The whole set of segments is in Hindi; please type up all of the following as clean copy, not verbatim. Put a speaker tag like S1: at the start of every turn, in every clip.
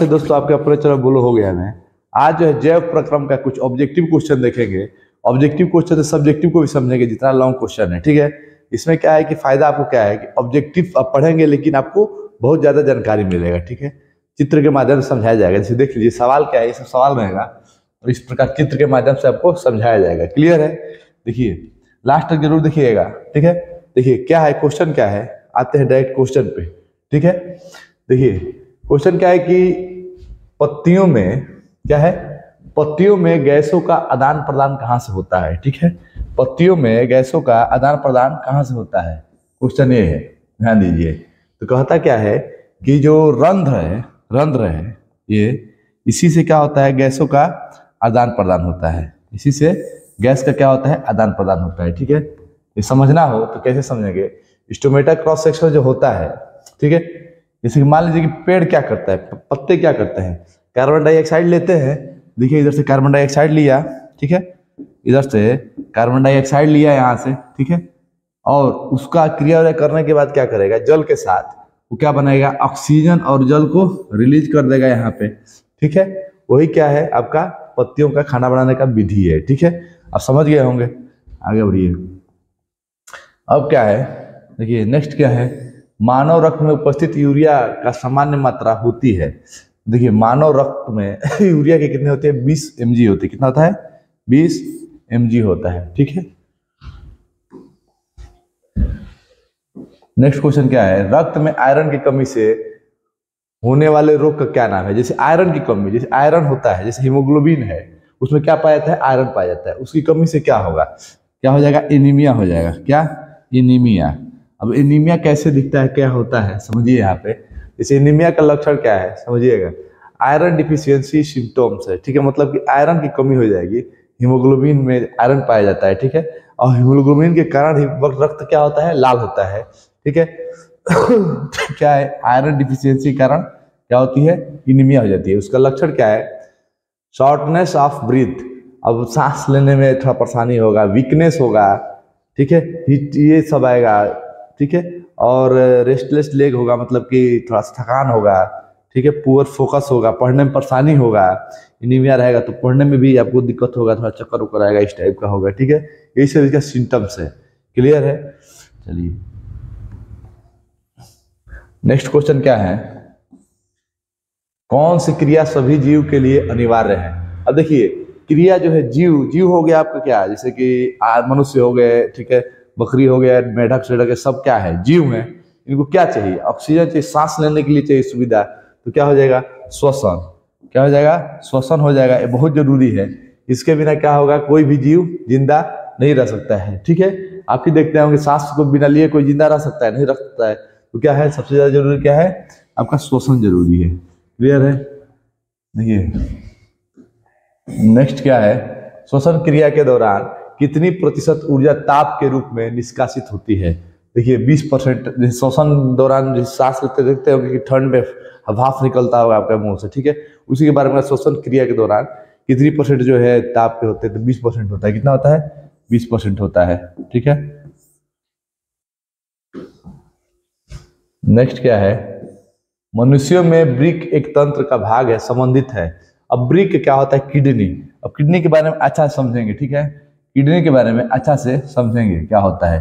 S1: नमस्ते दोस्तों, आपके अपने चलो बोलो हो गया मैं। आज जो है जैव प्रक्रम का कुछ ऑब्जेक्टिव क्वेश्चन देखेंगे। ऑब्जेक्टिव क्वेश्चन से सब्जेक्टिव को भी समझेंगे, जितना लॉन्ग क्वेश्चन है। ठीक है, इसमें क्या है कि फायदा आपको क्या है कि ऑब्जेक्टिव आप पढ़ेंगे लेकिन आपको बहुत ज्यादा जानकारी मिलेगा। ठीक है, चित्र के माध्यम से समझाया जाएगा। जैसे देख लीजिए सवाल क्या है, ये सब सवाल रहेगा और इस प्रकार चित्र के माध्यम से आपको समझाया जाएगा। क्लियर है? देखिए लास्ट तक जरूर देखिएगा। ठीक है, देखिए क्या है क्वेश्चन, क्या है, आते हैं डायरेक्ट क्वेश्चन पे। ठीक है, देखिए क्वेश्चन क्या है कि पत्तियों में क्या है, पत्तियों में गैसों का आदान प्रदान कहाँ से होता है। ठीक है, पत्तियों में गैसों का आदान प्रदान कहाँ से होता है, क्वेश्चन ये है, ध्यान दीजिए। तो कहता क्या है कि जो रंध्र है ये, इसी से क्या होता है, गैसों का आदान प्रदान होता है। इसी से गैस का क्या होता है, आदान प्रदान होता है। ठीक है, ये समझना हो तो कैसे समझेंगे, स्टोमेटा क्रॉस सेक्शन जो होता है, ठीक है, जैसे कि मान लीजिए कि पेड़ क्या करता है, पत्ते क्या करते हैं, कार्बन डाइऑक्साइड लेते हैं। देखिए इधर से कार्बन डाइऑक्साइड लिया, ठीक है, इधर से कार्बन डाइऑक्साइड लिया यहाँ से, ठीक है, और उसका क्रिया करने के बाद क्या करेगा, जल के साथ वो क्या बनाएगा, ऑक्सीजन और जल को रिलीज कर देगा यहाँ पे। ठीक है, वही क्या है आपका पत्तियों का खाना बनाने का विधि है। ठीक है, आप समझ गए होंगे, आगे बढ़िए। अब क्या है, देखिए नेक्स्ट क्या है, मानव रक्त में उपस्थित यूरिया का सामान्य मात्रा होती है। देखिए मानव रक्त में यूरिया के कितने होते हैं, 20 mg होते हैं। कितना होता है, 20 mg होता है। ठीक है, नेक्स्ट क्वेश्चन क्या है, रक्त में आयरन की कमी से होने वाले रोग का क्या नाम है। जैसे आयरन की कमी, जैसे आयरन होता है, जैसे हीमोग्लोबिन है, उसमें क्या पाया जाता है, आयरन पाया जाता है। उसकी कमी से क्या होगा, क्या हो जाएगा, एनीमिया हो जाएगा। क्या, एनीमिया। अब एनीमिया कैसे दिखता है, क्या होता है, समझिए यहाँ पे। जैसे एनीमिया का लक्षण क्या है, समझिएगा, आयरन डिफिशियंसी सिम्टम्स है। ठीक है, मतलब कि आयरन की कमी हो जाएगी, हीमोग्लोबिन में आयरन पाया जाता है। ठीक है, और हीमोग्लोबिन के कारण ही रक्त क्या होता है, लाल होता है। ठीक है क्या है, आयरन डिफिशियंसी के कारण क्या होती है, एनीमिया हो जाती है। उसका लक्षण क्या है, शॉर्टनेस ऑफ ब्रीथ, अब सांस लेने में थोड़ा परेशानी होगा, वीकनेस होगा, ठीक है, ये सब आएगा। ठीक है, और रेस्टलेस लेग होगा, मतलब कि थोड़ा सा थकान होगा। ठीक है, पुअर फोकस होगा, पढ़ने में परेशानी होगा। एनीमिया रहेगा तो पढ़ने में भी आपको दिक्कत होगा, थोड़ा चक्कर उक्कर आएगा, इस टाइप का होगा। ठीक है, यही सब इसका सिम्टम्स है। क्लियर है? चलिए नेक्स्ट क्वेश्चन क्या है, कौन सी क्रिया सभी जीव के लिए अनिवार्य है। अब देखिए क्रिया जो है, जीव हो गया आपका क्या, जैसे कि मनुष्य हो गए, ठीक है, बकरी हो गया, मेढक सेढक, सब क्या है, जीव है। इनको क्या चाहिए, ऑक्सीजन चाहिए, सांस लेने के लिए चाहिए सुविधा। तो क्या हो जाएगा, श्वसन। क्या हो जाएगा, श्वसन हो जाएगा, ये बहुत जरूरी है। इसके बिना क्या होगा, कोई भी जीव जिंदा नहीं रह सकता है। ठीक है, आप ही देखते होंगे सांस को बिना लिए कोई जिंदा रह सकता है, नहीं रह सकता है। तो क्या है, सबसे ज्यादा जरूरी क्या है, आपका श्वसन जरूरी है। क्लियर है? देखिए नेक्स्ट क्या है, श्वसन क्रिया के दौरान कितनी प्रतिशत ऊर्जा ताप के रूप में निष्कासित होती है। देखिए 20%। श्वसन दौरान सांस लेते देखते हो कि ठंड में भाप निकलता होगा आपके मुंह से, ठीक है, उसी के बारे में श्वसन क्रिया के दौरान कितनी परसेंट जो है ताप के होते हैं, तो 20% होता है। कितना होता है, 20% होता है। ठीक है, नेक्स्ट क्या है, मनुष्यों में ब्रिक एक तंत्र का भाग है, संबंधित है। अब ब्रिक क्या होता है, किडनी। अब किडनी के बारे में अच्छा से समझेंगे। ठीक है, किडनी के बारे में अच्छा से समझेंगे, क्या होता है,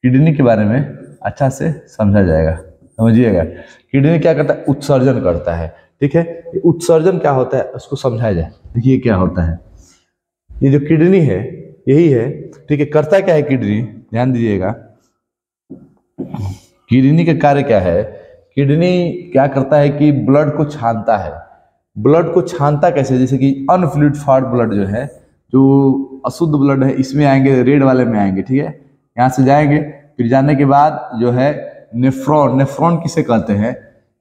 S1: किडनी के बारे में अच्छा से समझा जाएगा, समझिएगा। किडनी क्या करता है, उत्सर्जन करता है। ठीक है, ये उत्सर्जन क्या होता है उसको समझाया जाए। देखिए क्या होता है, ये जो किडनी है यही है। ठीक है, करता क्या है किडनी, ध्यान दीजिएगा, किडनी का कार्य क्या है, किडनी क्या करता है कि ब्लड को छानता है। ब्लड को छानता कैसे, जैसे कि अनफ्लूइडिफाइड ब्लड जो है, जो अशुद्ध ब्लड है, इसमें आएंगे, रेड वाले में आएंगे। ठीक है, यहाँ से जाएंगे, फिर जाने के बाद जो है नेफ्रॉन, नेफ्रॉन किसे कहते हैं,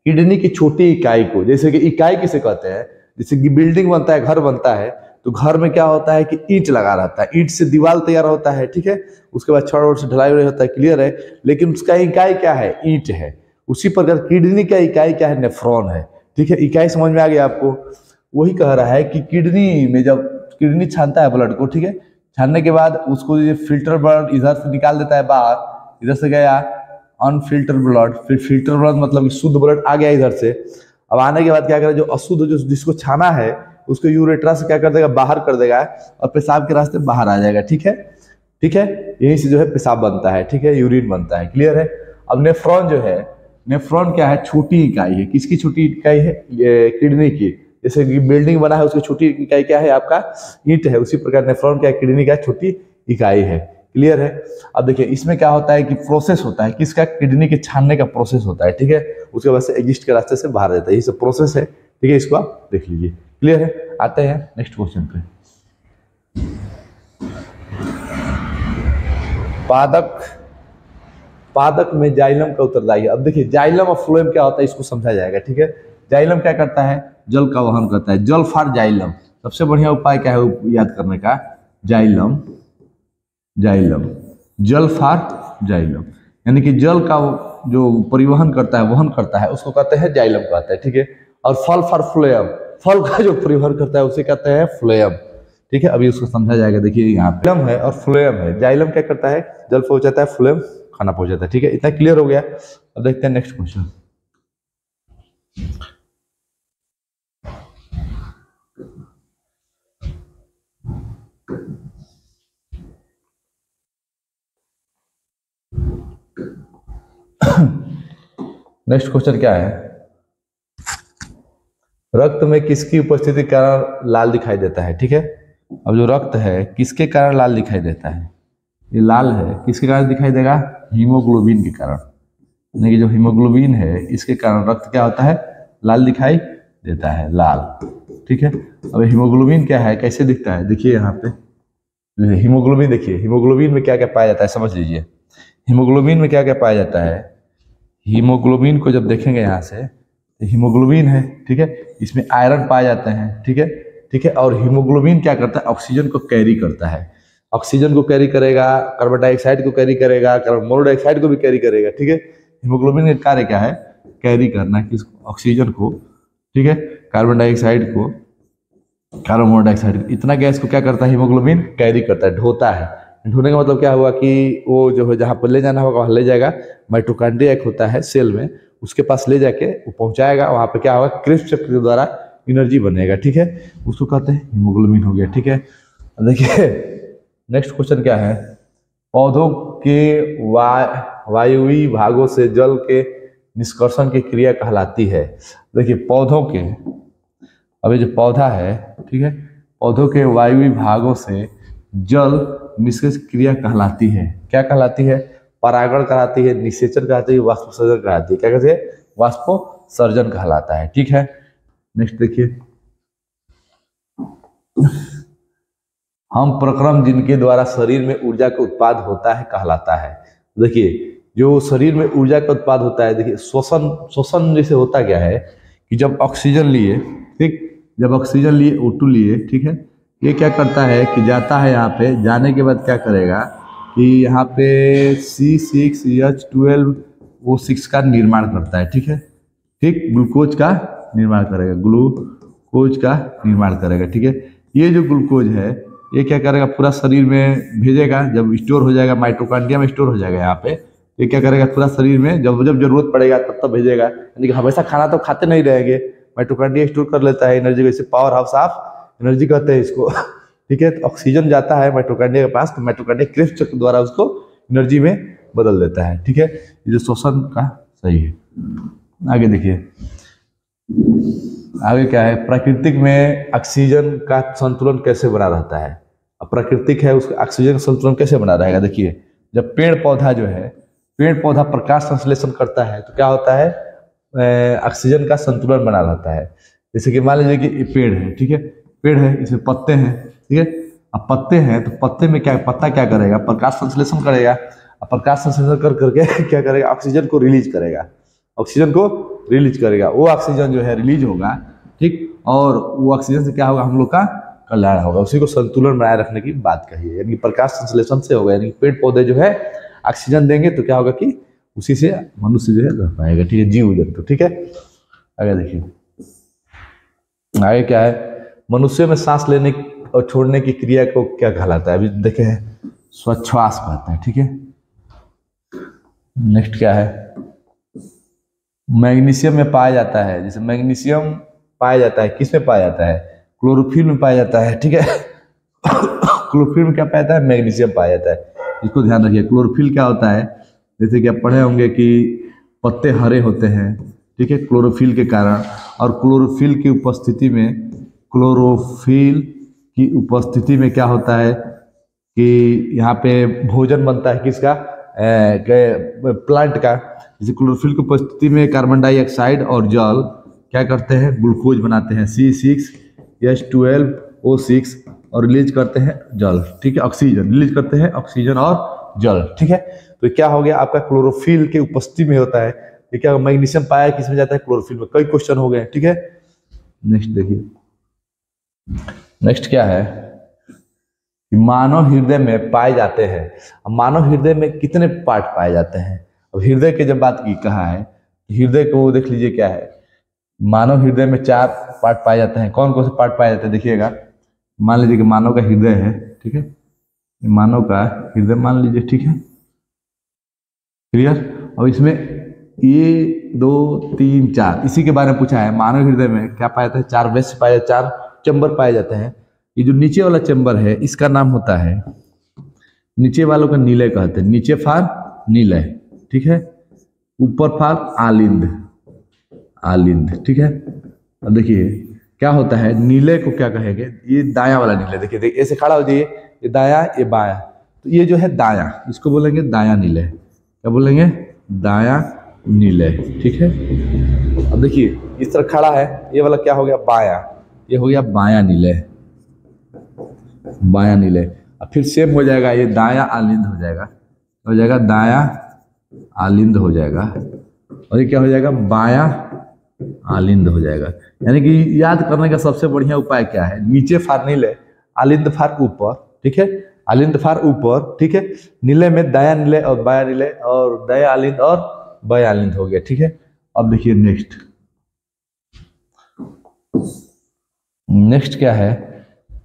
S1: किडनी की छोटी इकाई को। जैसे कि इकाई किसे कहते हैं, जैसे कि बिल्डिंग बनता है, घर बनता है, तो घर में क्या होता है कि ईंट लगा रहता है, ईंट से दीवार तैयार होता है। ठीक है, उसके बाद छड़ से ढलाई होता है। क्लियर है? लेकिन उसका इकाई क्या है, ईंट है। उसी प्रकार किडनी का इकाई क्या है, नेफ्रॉन है। ठीक है, इकाई समझ में आ गया आपको। वही कह रहा है कि किडनी में जब किडनी छानता है ब्लड को, ठीक है, छानने के बाद उसको ये फिल्टर ब्लड इधर से निकाल देता है बाहर, इधर से गया अनफिल्टर ब्लड, फिर फिल्टर ब्लड मतलब कि शुद्ध ब्लड आ गया इधर से, अब आने के बाद क्या करेगा, जो अशुद्ध जो जिसको छाना है उसको यूरेट्रा से क्या कर देगा, बाहर कर देगा और पेशाब के रास्ते बाहर आ जाएगा। ठीक है, ठीक है, यहीं से जो है पेशाब बनता है। ठीक है, यूरिन बनता है। क्लियर है। अब नेफ्रॉन जो है, नेफ्रॉन क्या है, छोटी इकाई है। किसकी छोटी इकाई है, किडनी की। जैसे कि बिल्डिंग बना है उसकी छोटी इकाई क्या है, आपका ईंट है। उसी प्रकार नेफ्रॉन क्या है, किडनी का छोटी इकाई है। क्लियर है। अब देखिए इसमें क्या होता है कि प्रोसेस होता है, किसका, किडनी के छानने का प्रोसेस होता है। ठीक है, उसके बाद से एग्जिस्ट के रास्ते से बाहर रहता है, ये सब प्रोसेस है। ठीक है, इसको आप देख लीजिए। क्लियर है। आते हैं नेक्स्ट क्वेश्चन पे। पादक, पादक में जाइलम का उत्तरदायी। अब देखिए जाइलम और फ्लोएम क्या होता है, इसको समझा जाएगा। ठीक है, जाइलम क्या करता है, जल का वहन करता है। जल फॉर जाइलम, सबसे बढ़िया उपाय क्या है याद करने का, जाइलम, जाइलम, जल फॉर जाइलम, यानी कि जल का जो परिवहन करता है, वहन करता है, उसको कहते हैं जाइलम कहते हैं। ठीक है, और फल फॉर फ्लोएम, फल का जो परिवहन करता है उसे कहते हैं फ्लोएम। ठीक है, अभी उसको समझा जाएगा। देखिए यहाँ पे जाइलम है और फ्लोएम है। जाइलम क्या करता है, जल पहुंचाता है, फ्लोएम खाना पहुंचाता है। ठीक है, इतना क्लियर हो गया। अब देखते हैं नेक्स्ट क्वेश्चन। नेक्स्ट क्वेश्चन क्या है, रक्त में किसकी उपस्थिति के कारण लाल दिखाई देता है। ठीक है, अब जो रक्त है किसके कारण लाल दिखाई देता है, ये लाल है, किसके कारण दिखाई देगा, हीमोग्लोबिन के कारण। यानी कि जो हीमोग्लोबिन है इसके कारण रक्त क्या होता है, लाल दिखाई देता है, लाल। ठीक है, अब हीमोग्लोबिन क्या है, कैसे दिखता है, देखिए यहाँ पे हीमोग्लोबिन। देखिए हीमोग्लोबिन में क्या क्या पाया जाता है, समझ लीजिए। हीमोग्लोबिन में क्या क्या पाया जाता है, हीमोग्लोबिन को जब देखेंगे यहाँ से तो हीमोग्लोबिन है। ठीक है, इसमें आयरन पाए जाते हैं। ठीक है, ठीक है, और हीमोग्लोबिन क्या करता है, ऑक्सीजन को कैरी करता है। ऑक्सीजन को कैरी करेगा, कार्बन डाइऑक्साइड को कैरी करेगा, कार्बन मोनोऑक्साइड को भी कैरी करेगा। ठीक है, हीमोग्लोबिन का कार्य क्या है, कैरी करना, किस, ऑक्सीजन को। ठीक है, कार्बन डाइऑक्साइड को, कार्बन मोनोऑक्साइड, इतना गैस को क्या करता है, हीमोग्लोबिन कैरी करता है, ढोता है। ढोने का मतलब क्या हुआ कि वो जो है जहाँ पर ले जाना होगा वहाँ ले जाएगा। माइटोकॉन्ड्रिया एक होता है सेल में, उसके पास ले जाके वो पहुंचाएगा, वहाँ पे क्या होगा, क्रिस्प चक्र के द्वारा एनर्जी बनेगा। ठीक है, उसको कहते हैं हीमोग्लोबिन हो गया। ठीक है, देखिए नेक्स्ट क्वेश्चन क्या है, पौधों के वायुवी भागों से जल के निष्कर्षण की क्रिया कहलाती है। देखिए पौधों के, अभी जो पौधा है, ठीक है, पौधों के वायुवी भागों से जल निष्कर्ष क्रिया कहलाती है। क्या कहलाती है, परागण कहलाती है, निषेचन कहलाती है, वाष्पोत्सर्जन कहलाती है। क्या कहते हैं, वाष्पोत्सर्जन कहलाता है। ठीक है, नेक्स्ट देखिए, हम प्रक्रम जिनके द्वारा शरीर में ऊर्जा का उत्पाद होता है कहलाता है। देखिए जो शरीर में ऊर्जा का उत्पाद होता है, देखिए श्वसन, श्वसन जैसे होता क्या है कि जब ऑक्सीजन लिए, ठीक, जब ऑक्सीजन लिए, O2 लिए, ठीक है, ये क्या करता है कि जाता है, यहाँ पे जाने के बाद क्या करेगा कि यहाँ पे C6H12O6 का निर्माण करता है। ठीक है, ठीक, ग्लूकोज का निर्माण करेगा, ग्लूकोज का निर्माण करेगा। ठीक है, ये जो ग्लूकोज है ये क्या करेगा, पूरा शरीर में भेजेगा। जब स्टोर हो जाएगा, माइटोकॉन्ड्रिया में स्टोर हो जाएगा यहाँ पे, ये क्या करेगा, पूरा शरीर में जब जब जरूरत पड़ेगा तब तब भेजेगा। यानी कि हमेशा खाना तो खाते नहीं रहेंगे, माइटोकॉन्ड्रिया स्टोर कर लेता है एनर्जी को, इसे पावर हाउस ऑफ एनर्जी कहते हैं इसको। ठीक है, तो ऑक्सीजन जाता है माइटोकॉन्ड्रिया के पास, तो माइटोकॉन्ड्रिया क्रिस्प चक्र द्वारा उसको एनर्जी में बदल देता है। ठीक है, ये जो श्वसन का सही है। आगे देखिए, आगे क्या है, प्राकृतिक में ऑक्सीजन का संतुलन कैसे बना रहता है। अब प्राकृतिक है, उसका ऑक्सीजन का संतुलन कैसे बना रहेगा। देखिए जब पेड़ पौधा जो है, पेड़ पौधा प्रकाश संश्लेषण करता है तो क्या होता है, ऑक्सीजन का संतुलन बना रहता है। जैसे कि मान लीजिए कि ये पेड़ है, ठीक है, पेड़ है, इसमें पत्ते हैं, ठीक है, अब पत्ते हैं तो पत्ते में क्या, पत्ता क्या करेगा, प्रकाश संश्लेषण करेगा। अब प्रकाश संश्लेषण कर करके क्या करेगा, ऑक्सीजन को रिलीज करेगा, ऑक्सीजन को रिलीज करेगा। वो ऑक्सीजन जो है रिलीज होगा, ठीक, और वो ऑक्सीजन से क्या होगा, हम लोग का कल्याण होगा। उसी को संतुलन बनाए रखने की बात कही है, यानी प्रकाश संश्लेषण से होगा। यानी पेड़ पौधे जो है ऑक्सीजन देंगे तो क्या होगा कि उसी से मनुष्य जो है रह पाएगा। ठीक है, जीव जंतु। ठीक है, आगे देखिए, आगे क्या है, मनुष्य में सांस लेने और छोड़ने की क्रिया को क्या कहलाता है। अभी देखे हैं, श्वास कहते हैं। ठीक है, नेक्स्ट क्या है, मैग्नीशियम में पाया जाता है। जैसे मैग्नीशियम पाया जाता है, किस में पाया जाता है? क्लोरोफिल में पाया जाता है, ठीक है। क्लोरोफिल में क्या पाया जाता है? मैग्नीशियम पाया जाता है। इसको ध्यान रखिए। क्लोरोफिल क्या होता है? जैसे कि आप पढ़े होंगे कि पत्ते हरे होते हैं, ठीक है, क्लोरोफिल के कारण। और क्लोरोफिल की उपस्थिति में, क्लोरोफिल की उपस्थिति में क्या होता है कि यहाँ पे भोजन बनता है किसका? प्लांट का। जैसे क्लोरोफिल की उपस्थिति में कार्बन डाइऑक्साइड और जल क्या करते हैं? ग्लूकोज बनाते हैं, C6H12O6, और रिलीज करते हैं जल, ठीक है, ऑक्सीजन रिलीज करते हैं, ऑक्सीजन और जल, ठीक है। तो क्या हो गया आपका? क्लोरोफिल के उपस्थिति में होता है। ये क्या? मैग्नीशियम पाया किस में जाता है? क्लोरोफिल में। कई क्वेश्चन हो गए, ठीक है। नेक्स्ट देखिए, नेक्स्ट क्या है? मानव हृदय में पाए जाते हैं। अब मानव हृदय में कितने पार्ट पाए जाते हैं? अब हृदय के जब बात की कहा है, हृदय को देख लीजिए क्या है। मानव हृदय में 4 पार्ट पाए जाते हैं। कौन कौन से पार्ट पाए जाते हैं देखिएगा। मान लीजिए कि मानव का हृदय है, ठीक है, मानव का हृदय मान लीजिए, ठीक है, क्लियर। और इसमें 1 2 3 4 इसी के बारे में पूछा है। मानव हृदय में क्या पाया जाता है? 4 वेस्ट पाए, 4 चैम्बर पाए जाते हैं। ये जो नीचे वाला चैम्बर है इसका नाम होता है, नीचे वालों का नीलय कहते हैं। नीचे फार नीलय, ठीक है, ऊपर फार आलिंद, आलिंद, ठीक है। अब देखिए क्या होता है, नीले को क्या कहेंगे? ये दाया वाला नीले, देखिए ऐसे खड़ा हो जाइए, ये दाया ये बाया, तो ये जो है दाया, इसको बोलेंगे दाया नीले। क्या बोलेंगे? दाया नीले, ठीक है। अब देखिए इस तरह खड़ा है, ये वाला क्या हो गया? बाया, ये हो गया बाया नीले, बाया नीले। अब फिर सेम हो जाएगा, ये दाया आलिंद हो जाएगा, हो जाएगा दाया आलिंद हो जाएगा, और ये क्या हो जाएगा? बाया आलिंद हो जाएगा। यानी कि याद करने का सबसे बढ़िया उपाय क्या है? नीचे फार नीले, आलिंद फार ऊपर, ठीक है, आलिंद फार ऊपर, ठीक है। नीले में दाया नीले और बाया नीले, और दाया आलिंद और बाया आलिंद हो गया, ठीक है। अब देखिए नेक्स्ट, नेक्स्ट क्या है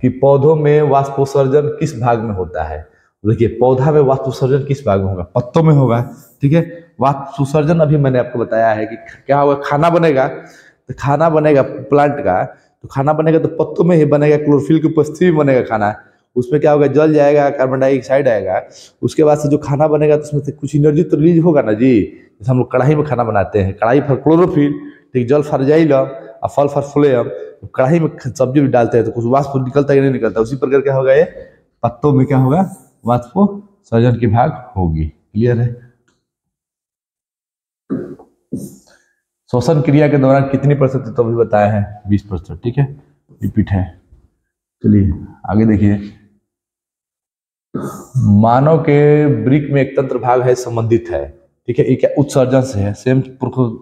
S1: कि पौधों में वाष्पोत्सर्जन किस भाग में होता है? देखिए पौधा में वाष्पोत्सर्जन किस भाग में होगा? पत्तों में होगा, ठीक है। वाष्पोत्सर्जन अभी मैंने आपको बताया है कि क्या होगा, खाना बनेगा, तो खाना बनेगा प्लांट का, तो खाना बनेगा तो पत्तों में ही बनेगा, क्लोरोफिल की उपस्थिति में बनेगा खाना। उसमें क्या होगा? जल जाएगा, कार्बन डाइऑक्साइड आएगा, उसके बाद से जो खाना बनेगा तो उसमें से कुछ एनर्जी तो रिलीज होगा ना जी। जैसे हम लोग कढ़ाई में खाना बनाते हैं, कढ़ाई फॉर क्लोरोफिल, ठीक, जल फॉर जाइलम और फल फॉर फ्लोएम। कढ़ाई में सब्जी भी डालते हैं तो कुछ वाष्प निकलता है कि नहीं निकलता? उसी प्रकार क्या होगा, ये पत्तों में क्या होगा? वाष्पोत्सर्जन की भाग होगी। क्लियर है? श्वसन क्रिया के दौरान कितनी प्रतिशत तो भी बताया है? 20%, ठीक है, रिपीट है। चलिए आगे देखिए, मानव के वृक्क में एक तंत्र भाग है संबंधित है, ठीक है, ये क्या? उत्सर्जन से है। सेम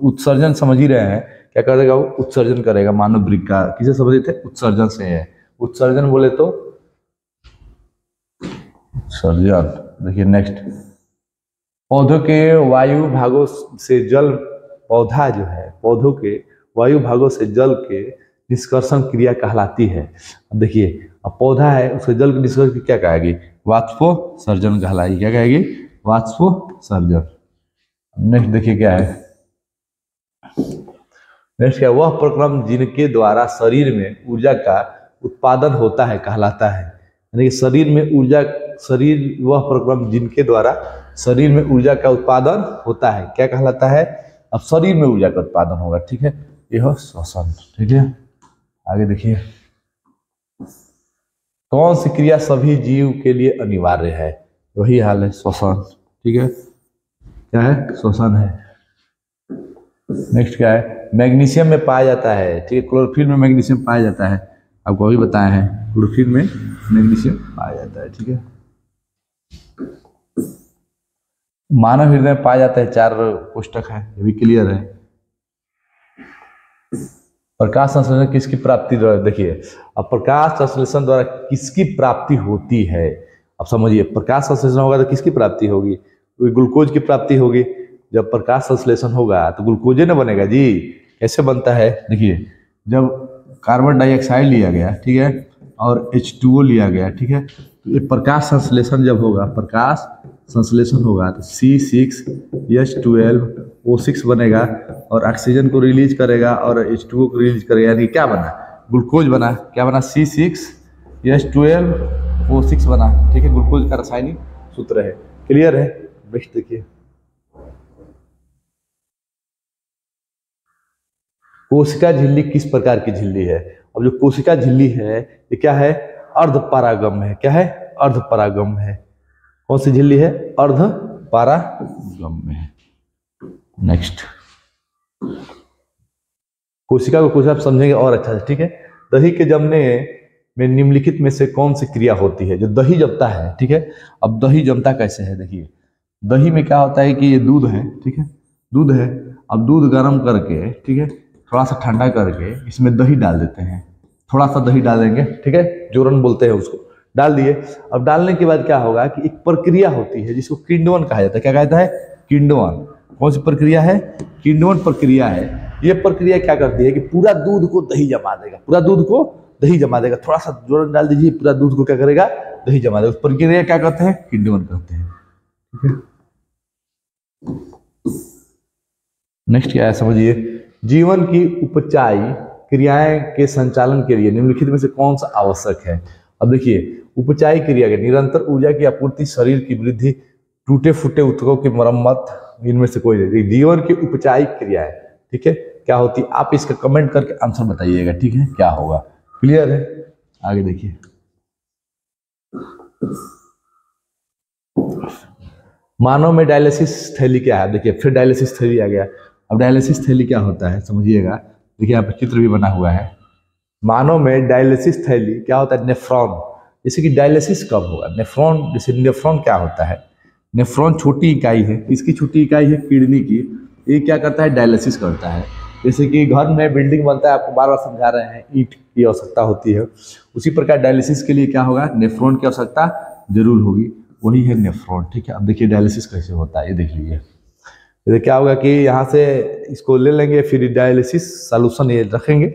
S1: उत्सर्जन समझ ही रहे हैं, क्या करेगा वो? उत्सर्जन करेगा। मानव वृक्क का किससे संबंधित है? उत्सर्जन से है। उत्सर्जन बोले तो उत्सर्जन। देखिए नेक्स्ट, पौधों के वायु भागों से जल, पौधा जो है, पौधों के वायु भागों से जल के निष्कर्षण क्रिया कहलाती है। अब देखिए, अब पौधा है, उसके जल के निष्कर्षण क्या कहेगी? वाष्पोत्सर्जन कहलाएगी। क्या कहेगी? वाष्पोत्सर्जन। नेक्स्ट देखिए क्या है, नेक्स्ट क्या? वह प्रक्रम जिनके द्वारा शरीर में ऊर्जा का उत्पादन होता है कहलाता है। यानी कि शरीर में ऊर्जा, शरीर, वह प्रक्रम जिनके द्वारा शरीर में ऊर्जा का उत्पादन होता है क्या कहलाता है? अब शरीर में ऊर्जा का उत्पादन होगा, ठीक है, यह श्वसन, ठीक है। आगे देखिए, कौन सी क्रिया सभी जीव के लिए अनिवार्य है? वही हाल है, श्वसन, ठीक है, क्या है? श्वसन है। नेक्स्ट क्या है? मैग्नीशियम में पाया जाता है, ठीक है, क्लोरोफिल में मैग्नीशियम पाया जाता है, आपको अभी बताया है, क्लोरोफिल में मैग्नीशियम पाया जाता है, ठीक है। मानव हृदय में पाया जाता है, 4 कोष्ठक है, ये भी क्लियर है। प्रकाश संश्लेषण किसकी प्राप्ति द्वारा? देखिए, अब प्रकाश संश्लेषण द्वारा किसकी प्राप्ति होती है? अब समझिए, प्रकाश संश्लेषण होगा तो किसकी प्राप्ति होगी? ग्लूकोज की प्राप्ति होगी। जब प्रकाश संश्लेषण होगा तो ग्लूकोज न बनेगा जी। कैसे बनता है? देखिए, जब कार्बन डाइऑक्साइड लिया गया, ठीक है, और H2O लिया गया, ठीक है, तो ये प्रकाश संश्लेषण जब होगा, प्रकाश संश्लेषण होगा तो C6H12 O6 बनेगा और ऑक्सीजन को रिलीज करेगा और H2O को रिलीज करेगा, यानी क्या बना, ग्लूकोज बना। क्या बना, C6H12O6 बना। ठीक है, ग्लूकोज का रासायनिक सूत्र है। क्लियर है। नेक्स्ट देखिए, कोशिका झिल्ली किस प्रकार की झिल्ली है। अब जो कोशिका झिल्ली है ये क्या है, अर्धपरागम है। क्या है, अर्धपरागम है। कौन सी झिल्ली है, अर्धपरागम है। नेक्स्ट, कोशिका को कुछ आप समझेंगे और अच्छा से। ठीक है, दही के जमने में निम्नलिखित में से कौन सी क्रिया होती है। जो दही जमता है, ठीक है, अब दही जमता कैसे है, देखिए दही में क्या होता है कि ये दूध है, ठीक है, दूध है। अब दूध गर्म करके, ठीक है, थोड़ा सा ठंडा करके इसमें दही डाल देते हैं। थोड़ा सा दही डालेंगे, ठीक है, जोरन बोलते हैं उसको, डाल दिए। अब डालने के बाद क्या होगा कि एक प्रक्रिया होती है जिसको किण्वन कहा जाता है। क्या कहता है, किण्वन। कौन सी प्रक्रिया है, किण्वन प्रक्रिया है। ये प्रक्रिया क्या करती है कि पूरा दूध को दही जमा देगा, पूरा दूध को दही जमा देगा। थोड़ा सा जोरन डाल दीजिए, पूरा दूध को क्या करेगा, दही जमा देगा। उस प्रक्रिया क्या कहते हैं, किण्वन कहते हैं। ठीक है, नेक्स्ट क्या है समझिए, जीवन की उपचायी क्रियाएं के संचालन के लिए निम्नलिखित में से कौन सा आवश्यक है। अब देखिए, उपचायी क्रिया के निरंतर ऊर्जा की आपूर्ति, शरीर की वृद्धि, टूटे फूटे ऊतकों की मरम्मत, इनमें से कोई नहीं। जीवन की उपचायी क्रियाएं, ठीक है, क्या होती है, आप इसका कमेंट करके आंसर बताइएगा। ठीक है, क्या होगा। क्लियर है। आगे देखिए, मानव में डायलिसिस थैली क्या है। देखिए फिर डायलिसिस थैली आ गया। अब डायलिसिस थैली क्या होता है समझिएगा। देखिए यहाँ पर चित्र भी बना हुआ है। मानव में डायलिसिस थैली क्या होता है, नेफ्रॉन। जैसे कि डायलिसिस कब होगा, नेफ्रॉन, जैसे नेफ्रॉन क्या होता है, नेफ्रॉन छोटी इकाई है। इसकी छोटी इकाई है किडनी की। ये क्या करता है, डायलिसिस करता है। जैसे कि घर में बिल्डिंग बनता है, आपको बार बार समझा रहे हैं, ईंट की आवश्यकता होती है। उसी प्रकार डायलिसिस के लिए क्या होगा, नेफ्रॉन की आवश्यकता जरूर होगी, वही है नेफ्रॉन। ठीक है, अब देखिए डायलिसिस कैसे होता है, ये देख लीजिए। ये क्या होगा कि यहाँ से इसको ले लेंगे, फिर डायलिसिस सॉल्यूशन ये रखेंगे,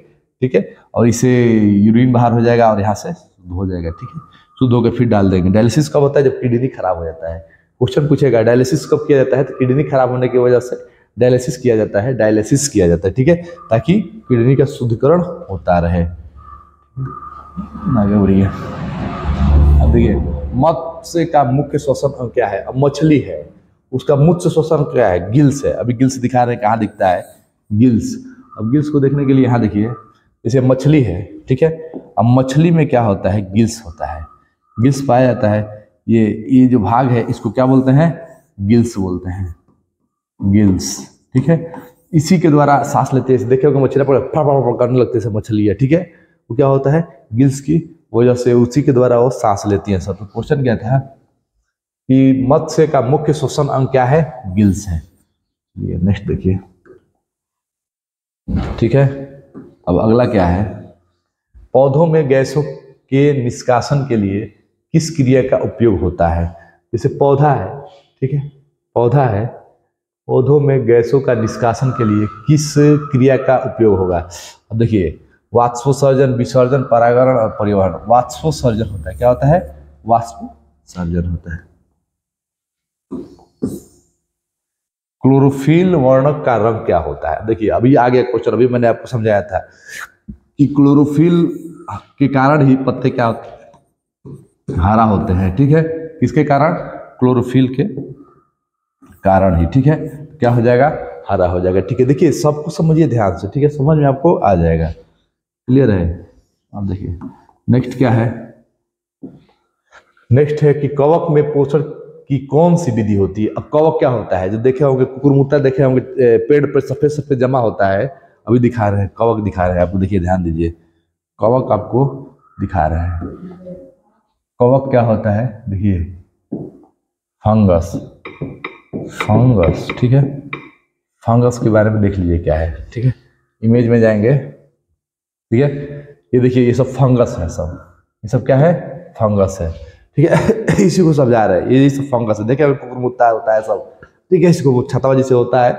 S1: ठीक है, और इसे यूरिन बाहर हो जाएगा और यहाँ से शुद्ध हो जाएगा। ठीक है, शुद्ध होकर फिर डाल देंगे। डायलिसिस कब होता है, जब किडनी खराब हो जाता है। क्वेश्चन पूछेगा डायलिसिस कब किया जाता है, तो किडनी खराब होने की वजह से डायलिसिस किया जाता है, डायलिसिस किया जाता है। ठीक है, ताकि किडनी का शुद्धिकरण होता रहे। आगे बढ़िए। अब देखिए, मत्स्य का मुख्य श्वसन अंग क्या है। अब मछली है, उसका मुख्य श्वसन क्या है, गिल्स है। अभी गिल्स दिखा रहे हैं, कहाँ दिखता है, गिल्स। अब गिल्स को देखने के लिए यहाँ देखिए, जैसे मछली है, ठीक है, अब मछली में क्या होता है, गिल्स होता है। गिल्स पाया जाता है। ये जो भाग है इसको क्या बोलते हैं, गिल्स बोलते हैं, गिल्स। ठीक है, इसी के द्वारा सांस लेते हैं। देखिए मछली पर करने लगते हैं मछली है, ठीक है, वो क्या होता है, गिल्स की वजह से, उसी के द्वारा वो सांस लेती है। सब तो क्वेश्चन क्या था कि मत्स्य का मुख्य श्वसन अंग क्या है, गिल्स है। ये नेक्स्ट देखिए। ठीक है, अब अगला क्या है, पौधों में गैसों के निष्कासन के लिए किस क्रिया का उपयोग होता है। जैसे पौधा है, ठीक है, पौधा है, पौधों में गैसों का निष्कासन के लिए किस क्रिया का उपयोग होगा। अब देखिए, वाष्पोत्सर्जन, विसर्जन, परागण और परिवहन। वाष्पोत्सर्जन होता है, क्या होता है, वाष्पोत्सर्जन होता है। क्लोरोफिल वर्णक का रंग क्या होता है। देखिए अभी आगे क्वेश्चन, अभी मैंने आपको समझाया था कि क्लोरोफिल के कारण ही पत्ते क्या होते हैं, हरा होते हैं। ठीक है, किसके कारण, क्लोरोफिल के कारण ही। ठीक है, क्या हो जाएगा, हरा हो जाएगा। ठीक है, देखिए सबको समझिए ध्यान से, ठीक है, समझ में आपको आ जाएगा। क्लियर है। अब देखिए नेक्स्ट क्या है, नेक्स्ट है कि कवक में पोषण की कौन सी विधि होती है। अब कवक क्या होता है, जो देखे होंगे कुकुरमुत्ता देखे होंगे, पेड़ पर सफेद सफेद जमा होता है। अभी दिखा रहे हैं, कवक दिखा रहे हैं आपको, देखिए ध्यान दीजिए, कवक आपको दिखा रहे हैं। कवक क्या होता है, देखिए फंगस, फंगस। ठीक है, फंगस के बारे में देख लीजिए क्या है। ठीक है, इमेज में जाएंगे, ठीक है, ये देखिए ये सब फंगस है, सब ये सब क्या है, फंगस है। ठीक है, इसी को समझा रहे हैं, ये सब फंगस है। देखिए कुकुरमुत्ता होता है सब, ठीक है, इसको छतवा जैसे होता है,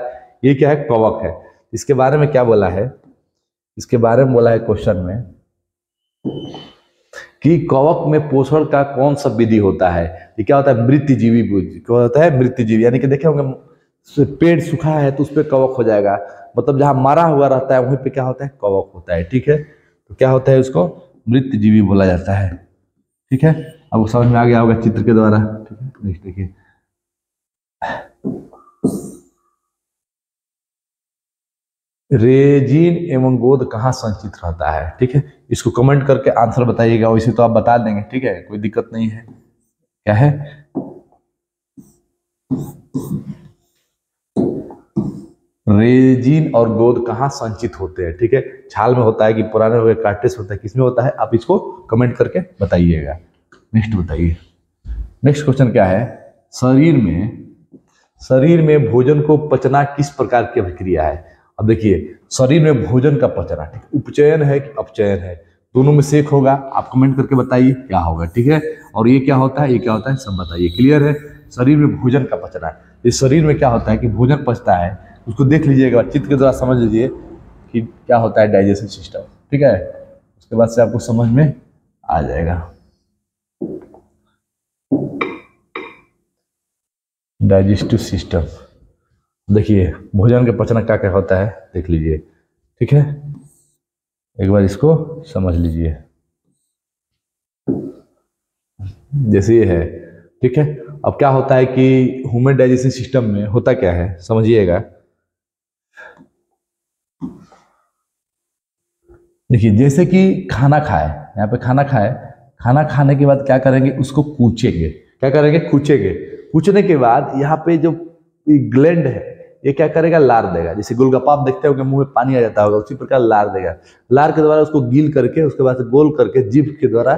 S1: ये क्या है, कवक है। इसके बारे में क्या बोला है, इसके बारे में बोला है क्वेश्चन में कि कवक में पोषण का कौन सा विधि होता है। ये क्या होता है, मृत्यजीवी। क्या होता है, मृत्यजीवी, यानी कि देखे होंगे पेड़ सूखा है तो उस पर कवक हो जाएगा, मतलब जहां मरा हुआ रहता है वहीं पे क्या होता है, कवक होता है। ठीक है, तो क्या होता है, उसको मृतजीवी बोला जाता है। ठीक है, अब वो समझ में आ गया होगा चित्र के द्वारा। ठीक है, नेक्स्ट देखिए, रेजिन एवं गोंद कहाँ संचित रहता है। ठीक है, इसको कमेंट करके आंसर बताइएगा, वैसे तो आप बता देंगे। ठीक है, कोई दिक्कत नहीं है। क्या है, रेजिन और गोंद कहाँ संचित होते हैं। ठीक है, छाल में होता है कि पुराने हो गए, कार्टेज होता है, किसमें होता है, आप इसको कमेंट करके बताइएगा। नेक्स्ट बताइए, नेक्स्ट क्वेश्चन क्या है, शरीर में भोजन को पचना किस प्रकार की अभिक्रिया है। अब देखिए, शरीर में भोजन का पचना, ठीक, उपचयन है कि अपचयन है, दोनों में से एक होगा, आप कमेंट करके बताइए क्या होगा। ठीक है, और ये क्या होता है, ये क्या होता है, सब बताइए। क्लियर है, शरीर में भोजन का पचना, इस शरीर में क्या होता है कि भोजन पचता है, उसको देख लीजिएगा, चित्र के द्वारा समझ लीजिए कि क्या होता है डाइजेशन सिस्टम। ठीक है, उसके बाद से आपको समझ में आ जाएगा। डाइजेस्टिव सिस्टम, देखिए भोजन के पचना क्या क्या होता है देख लीजिए। ठीक है, एक बार इसको समझ लीजिए, जैसे ये है। ठीक है, अब क्या होता है कि ह्यूमन डाइजेशन सिस्टम में होता क्या है समझिएगा। देखिए, जैसे कि खाना खाए, यहाँ पे खाना खाए, खाना खाने के बाद क्या करेंगे, उसको कूचेंगे। क्या करेंगे, कूचेंगे। कूचने के बाद यहाँ पे जो ग्लैंड है ये क्या करेगा, लार देगा। जैसे गोलगप्पा आप देखते होंगे, मुंह में पानी आ जाता होगा, उसी प्रकार लार देगा। लार के द्वारा उसको गील करके, उसके बाद से गोल करके जीभ के द्वारा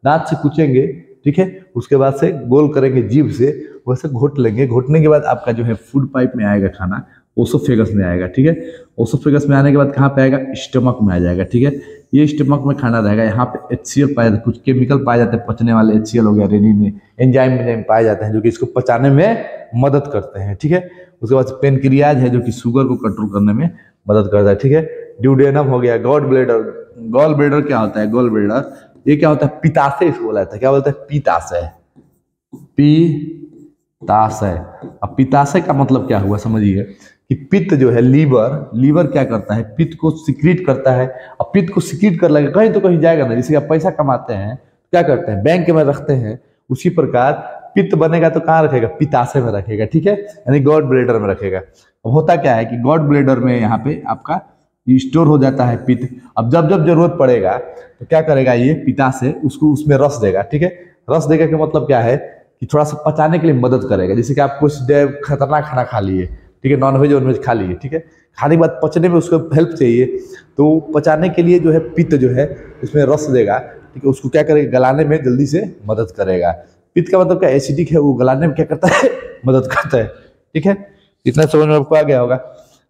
S1: दांत से कूचेंगे। ठीक है, उसके बाद से गोल करेंगे जीभ से, वैसे घोट लेंगे। घोटने के बाद आपका जो है फूड पाइप में आएगा खाना, ओसोफेगस में आएगा। ठीक है, ओसोफेगस में आने के बाद कहाँ पे आएगा, स्टमक में आ जाएगा। ठीक है, ये स्टमक में खाना रहेगा। यहाँ पे HCl पाया जाता है, कुछ केमिकल पाए जाते हैं पचने वाले, HCl हो गया, रेनिन, एंजाइम पाए जाते हैं जो कि इसको पचाने में मदद करते हैं। ठीक है, उसके बाद पेनक्रियाज है जो कि शुगर को कंट्रोल करने में मदद करता है। ठीक है, ड्यूडेनम हो गया, गॉल ब्लेडर। गॉल ब्लेडर क्या होता है, गॉल ब्लेडर ये क्या होता है, पित्ताशय इसको बोला जाता है। क्या बोलते हैं, पित्ताशय, पित्ताशय। अब पित्ताशय का मतलब क्या हुआ समझिए कि पित्त जो है, लीवर क्या करता है, पित्त को सिक्रीट करता है। अब पित्त को सिक्रीट कर लगे कहीं तो कहीं जाएगा ना, जैसे आप पैसा कमाते हैं क्या करते हैं, बैंक में रखते हैं, उसी प्रकार पित्त बनेगा तो कहाँ रखेगा, पित्ताशय में रखेगा। ठीक है, यानी गॉल ब्लेडर में रखेगा। अब होता क्या है कि गॉल ब्लेडर में यहाँ पे आपका स्टोर हो जाता है पित्त। अब जब जब जरूरत पड़ेगा तो क्या करेगा, ये पित्ताशय उसको उसमें रस देगा। ठीक है, रस देगा का मतलब क्या है कि थोड़ा सा पचाने के लिए मदद करेगा। जैसे कि आप कुछ खतरनाक खाना खा लिए, ठीक है, नॉनवेज वॉनवेज खा लिए, ठीक है, खाने के बाद पचने में उसको हेल्प चाहिए, तो पचाने के लिए जो है पित्त जो है उसमें रस देगा। ठीक है, उसको क्या करेगा, गलाने में जल्दी से मदद करेगा। पित्त का मतलब क्या, एसिडिक है, वो गलाने में क्या करता है, मदद करता है। ठीक है, इतना समझ में आपको आ गया होगा।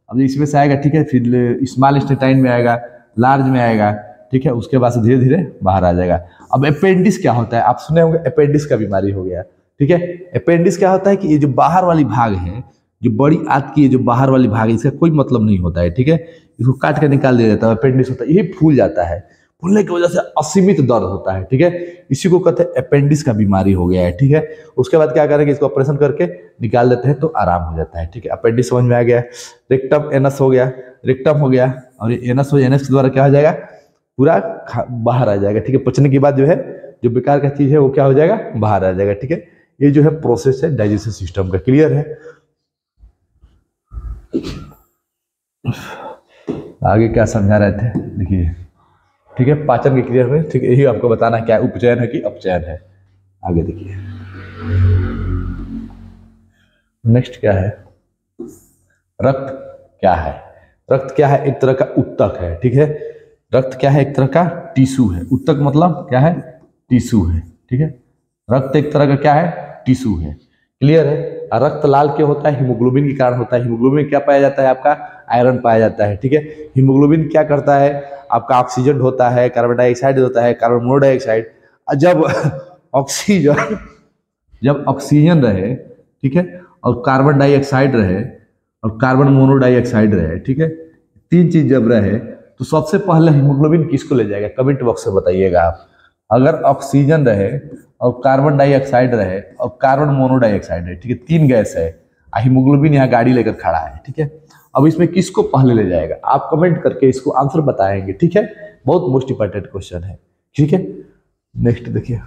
S1: अब इसमें से आएगा, ठीक है, फिर स्मॉल इंटेस्टाइन में आएगा, लार्ज में आएगा। ठीक है, उसके बाद से धीरे धीरे बाहर आ जाएगा। अब अपेंडिक्स क्या होता है, आप सुने होंगे अपेंडिक्स का बीमारी हो गया। ठीक है, अपेंडिक्स क्या होता है कि ये जो बाहर वाली भाग है, जो बड़ी आंत की जो बाहर वाली भाग है, इसका कोई मतलब नहीं होता है। ठीक है, इसको काट के निकाल दिया जाता है, अपेंडिक्स होता है, यही फूल जाता है। फूलने की वजह से असीमित दर्द होता है। ठीक है, इसी को कहते हैं अपेंडिक्स का बीमारी हो गया है। ठीक है, उसके बाद क्या करेंगे, इसको ऑपरेशन करके निकाल देते हैं तो आराम हो जाता है। ठीक है, अपेंडिक्स समझ में आ गया। रेक्टम एनस हो गया, रेक्टम हो गया, और ये एनस हो, एनस के द्वारा क्या हो जाएगा, पूरा बाहर आ जाएगा। ठीक है, पचने के बाद जो है जो बेकार का चीज है वो क्या हो जाएगा, बाहर आ जाएगा। ठीक है, ये जो है प्रोसेस है डाइजेशन सिस्टम का। क्लियर है, आगे क्या समझा रहे थे देखिए। ठीक है, पाचन की क्रिया में, ठीक है, यही आपको बताना क्या उपचयन है कि अपचयन है। आगे देखिए, नेक्स्ट क्या है, रक्त क्या है। रक्त क्या है, एक तरह का उत्तक है। ठीक है, रक्त क्या है, एक तरह का टिश्यू है। उत्तक मतलब क्या है, टिश्यू है। ठीक है, रक्त एक तरह का क्या है, टिश्यू है। क्लियर है, रक्त लाल क्यों होता है, हीमोग्लोबिन के कारण होता है। हीमोग्लोबिन में क्या पाया जाता है, आपका आयरन पाया जाता है। ठीक है, हीमोग्लोबिन क्या करता है, आपका ऑक्सीजन होता है, कार्बन डाइऑक्साइड होता है, कार्बन मोनोऑक्साइड। जब ऑक्सीजन रहे, ठीक है, और कार्बन डाइऑक्साइड रहे, और कार्बन मोनोऑक्साइड रहे, ठीक है, तीन चीज जब रहे तो सबसे पहले हीमोग्लोबिन किसको ले जाएगा, कमेंट बॉक्स में बताइएगा आप। अगर ऑक्सीजन रहे और कार्बन डाइऑक्साइड रहे और कार्बन मोनोऑक्साइड है, ठीक है, तीन गैस है, हीमोग्लोबिन यहाँ गाड़ी लेकर खड़ा है, ठीक है। अब इसमें किसको पहले ले जाएगा, आप कमेंट करके इसको आंसर बताएंगे, ठीक है। बहुत मोस्ट इंपॉर्टेंट क्वेश्चन है, ठीक है। नेक्स्ट देखिए,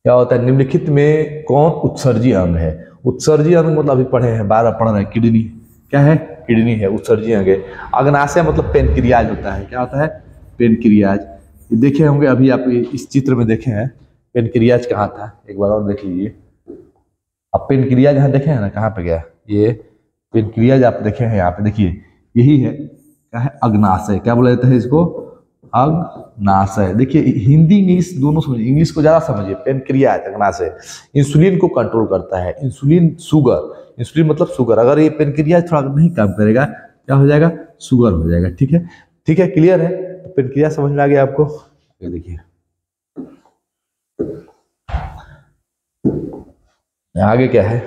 S1: क्या होता है, निम्नलिखित में कौन उत्सर्जी अंग है। उत्सर्जी अंग मतलब अभी पढ़े हैं, 12 पढ़ रहे हैं, किडनी। क्या है, किडनी है, उत्सर्जी अंग है। अग्नाशय मतलब पेनक्रियाज होता है, क्या होता है, पेनक्रियाज। देखे होंगे अभी आप इस चित्र में देखे हैं, पेनक्रियाज कहाँ था, एक बार और देख लीजिए। अब पेनक्रियाज यहाँ देखे हैं ना, कहाँ पे गया ये पेनक्रियाज, आप देखे हैं यहाँ पे, देखिए यही है, क्या है, अग्नाशय। क्या बोला जाता है इसको, अग्नाशय। देखिए हिंदी इंग्लिश दोनों समझिए, इंग्लिश को ज्यादा समझिए। पेनक्रियाज, अग्नाशय, इंसुलिन को कंट्रोल करता है, इंसुलिन शुगर, इंसुलिन मतलब शुगर। अगर ये पेनक्रियाज थोड़ा नहीं काम करेगा, क्या हो जाएगा, शुगर हो जाएगा, ठीक है। ठीक है, क्लियर है, तो पेनक्रियाज समझ में आ गया आपको। ये देखिए आगे क्या है,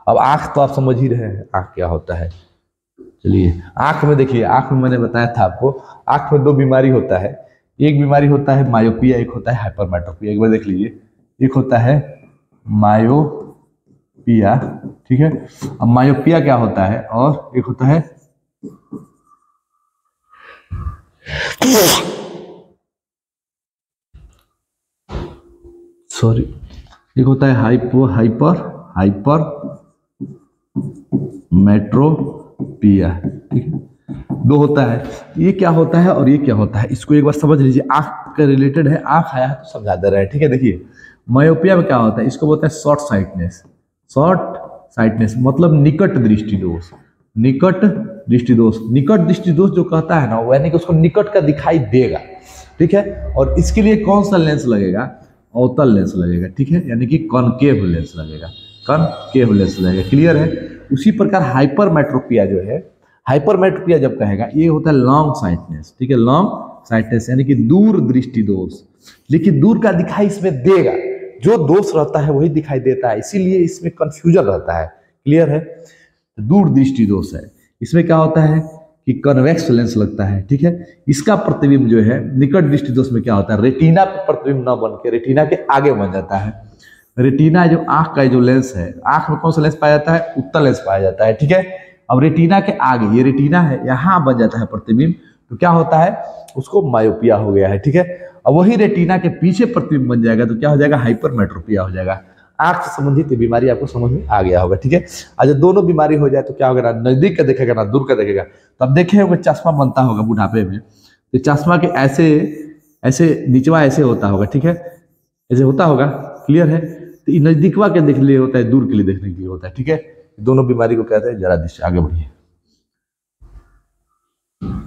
S1: अब आंख तो आप समझ ही रहे हैं, आंख क्या होता है। चलिए आंख में देखिए, आंख में मैंने बताया था आपको, आंख में 2 बीमारी होता है। एक बीमारी होता है मायोपिया, एक होता है हाइपरमेट्रोपिया। एक बार देख लीजिए, एक होता है मायोपिया, ठीक है। अब मायोपिया क्या होता है, और एक होता है सॉरी, एक होता है हाइपर मेट्रोपिया, ठीक है। 2 होता है, ये क्या होता है और ये क्या होता है, इसको एक बार समझ लीजिए। आंख का रिलेटेड है, आंख आया है तो समझा दे रहे हैं, ठीक है। देखिए मायोपिया में क्या होता है, इसको बोलते हैं शॉर्ट साइटनेस। शॉर्ट साइटनेस मतलब निकट दृष्टि दोष। निकट दृष्टि दोष, निकट दृष्टि दोष जो कहता है ना, वो यानी कि उसको निकट का दिखाई देगा, ठीक है। और इसके लिए कौन सा लेंस लगेगा, अवतल लेंस लगेगा, ठीक है, यानी कि कॉनकेव लेंस लगेगा, कॉनकेव लेंस लगेगा, क्लियर है। उसी प्रकार हाइपरमेट्रोपिया जो है, हाइपरमेट्रोपिया जब कहेगा, ये होता है लॉन्ग साइटनेस, ठीक है, लॉन्ग साइटनेस यानी कि दूर दृष्टि दोष। लेकिन दूर का दिखाई इसमें देगा, जो दोष रहता है वही दिखाई देता है, इसीलिए इसमें कंफ्यूजन रहता है, क्लियर है। दूर दृष्टि दोष है, इसमें क्या होता है कि कन्वेक्स लेंस लगता है, ठीक है। इसका प्रतिबिंब जो है निकट दृष्टि दोष में क्या होता है, रेटिना पे प्रतिबिंब न बन के रेटिना के आगे बन जाता है। रेटिना जो आंख का जो लेंस है, आंख में कौन सा लेंस पाया जाता है, उत्तल लेंस पाया जाता है, ठीक है। अब रेटिना के आगे, ये रेटिना है, यहाँ बन जाता है प्रतिबिंब, तो क्या होता है, उसको मायोपिया हो गया है, ठीक है। अब वही रेटिना के पीछे प्रतिबिंब बन जाएगा, तो क्या हो जाएगा, हाइपरमेट्रोपिया हो जाएगा। आंख से संबंधित बीमारी आपको समझ में आ गया होगा, ठीक है। और जब दोनों बीमारी हो जाए तो क्या होगा, ना नजदीक का देखेगा ना दूर का देखेगा। तो अब देखे होंगे चश्मा बनता होगा बुढ़ापे में, तो चश्मा के ऐसे ऐसे नीचवा ऐसे होता होगा, ठीक है, ऐसे होता होगा, क्लियर है। तो नजदीकवा के देखने के लिए होता है, दूर के लिए देखने के लिए होता है, ठीक है। दोनों बीमारी को कहते हैं जरा दृष्टि। आगे बढ़िए,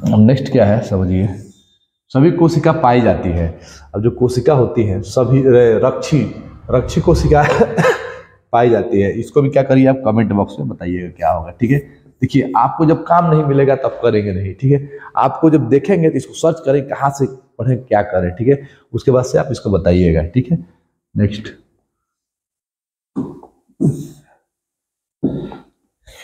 S1: अब नेक्स्ट क्या है समझिए। सभी कोशिका पाई जाती है। अब जो कोशिका होती है सभी रक्षी कोशिका पाई जाती है। इसको भी क्या करिए आप कमेंट बॉक्स में बताइएगा क्या होगा, ठीक है। देखिए आपको जब काम नहीं मिलेगा तब करेंगे नहीं, ठीक है। आपको जब देखेंगे तो इसको सर्च करें, कहाँ से पढ़ें क्या करें, ठीक है। उसके बाद से आप इसको बताइएगा, ठीक है। नेक्स्ट,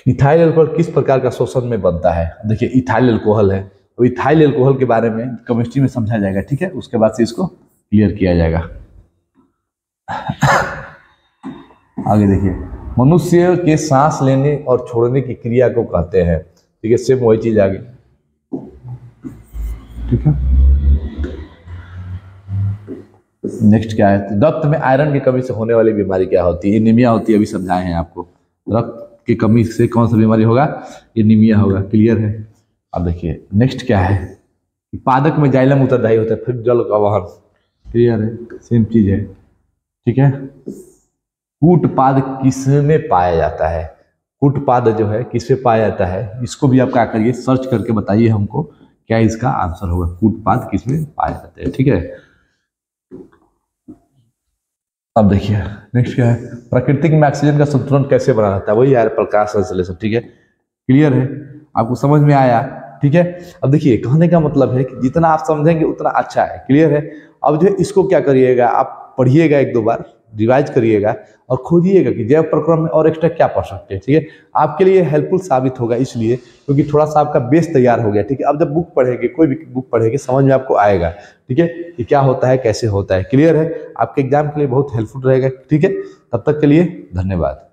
S1: इथाइल अल्कोहल किस प्रकार का शोषण में बनता है। देखिए इथाइल अल्कोहल है, तो इथाइल अल्कोहल के बारे में केमिस्ट्री में समझा जाएगा, ठीक है। उसके बाद से इसको क्लियर किया जाएगा। आगे देखिए, मनुष्य के सांस लेने और छोड़ने की क्रिया को कहते हैं, ठीक है। सेम वही चीज आगे, ठीक है। नेक्स्ट क्या है, रक्त में आयरन की कमी से होने वाली बीमारी क्या होती है, एनीमिया होती है, अभी समझाए हैं आपको। रक्त की कमी से कौन सा बीमारी होगा, एनीमिया होगा, क्लियर है। अब देखिए नेक्स्ट क्या है, पादक में जाइलम उत्तरदायी होता है, फिर जल का वहन, क्लियर है, सेम चीज है, ठीक है। कूटपाद किसमें पाया जाता है, कूटपाद जो है किसमें पाया जाता है, इसको भी आप क्या करिए सर्च करके बताइए हमको क्या इसका आंसर होगा, कूटपाद किसमें पाए जाते हैं, ठीक है। अब देखिए नेक्स्ट क्या है, प्रकृति में ऑक्सीजन का संतुलन कैसे बना रहता है, वही यार प्रकाश संश्लेषण, ठीक है, क्लियर है, आपको समझ में आया, ठीक है। अब देखिए कहने का मतलब है कि जितना आप समझेंगे उतना अच्छा है, क्लियर है। अब जो है इसको क्या करिएगा, आप पढ़िएगा 1-2 बार, रिवाइज करिएगा और खोजिएगा कि जैव प्रक्रम में और एक्स्ट्रा क्या पढ़ सकते हैं। ठीक है, आपके लिए हेल्पफुल साबित होगा इसलिए क्योंकि थोड़ा सा आपका बेस तैयार हो गया। ठीक है, अब जब बुक पढ़ेंगे, कोई भी बुक पढ़ेंगे, समझ में आपको आएगा। ठीक है, कि क्या होता है, कैसे होता है। क्लियर है, आपके एग्जाम के लिए बहुत हेल्पफुल रहेगा। ठीक है, तब तक के लिए धन्यवाद।